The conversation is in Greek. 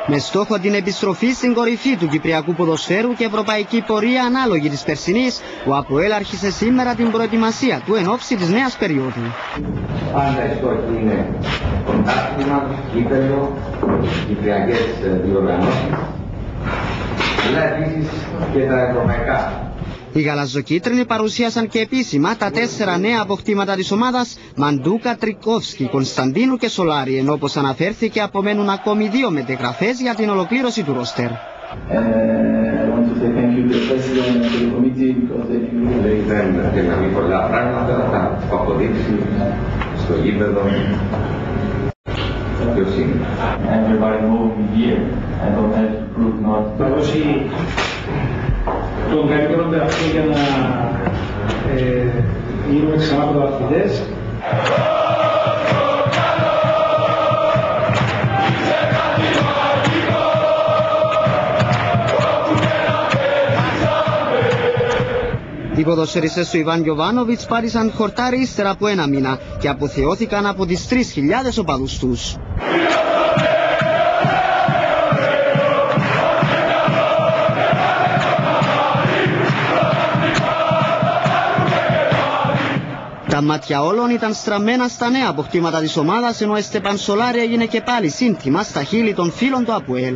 Με στόχο την επιστροφή στην κορυφή του κυπριακού ποδοσφαίρου και ευρωπαϊκή πορεία ανάλογη της περσινής, ο ΑΠΟΕΛ άρχισε σήμερα την προετοιμασία του εν ώψη της νέας περίοδου. Πάντα οι στόχοι είναι πρωτάθλημα, κύπελλο, κυπριακές διοργανώσεις, αλλά επίσης και τα ευρωπαϊκά. Οι γαλαζοκίτρινοι παρουσίασαν και επίσημα τα 4 νέα αποκτήματα της ομάδας Μαντούκα, Τρικόφσκι, Κωνσταντίνου και Σολάρη, ενώ όπως αναφέρθηκε απομένουν ακόμη 2 μετεγραφές για την ολοκλήρωση του ρόστερ. Λέγαμε πολλά πράγματα, θα αποδείξει στο γήπεδο ποιος είναι. Θα δώσει τον καλύτερο τεραστό για να γίνουμε ξανά πρωταθλητές. Οι ποδοσφαιριστές του Ιβάν Γιοβάνοβιτς πάρισαν χορτάρι ύστερα από 1 μήνα και αποθεώθηκαν από τις 3.000 οπαδούς τους. Τα μάτια όλων ήταν στραμμένα στα νέα αποκτήματα της ομάδας, ενώ ο Εστεπάν Σολάρη έγινε και πάλι σύνθημα στα χείλη των φίλων του ΑΠΟΕΛ.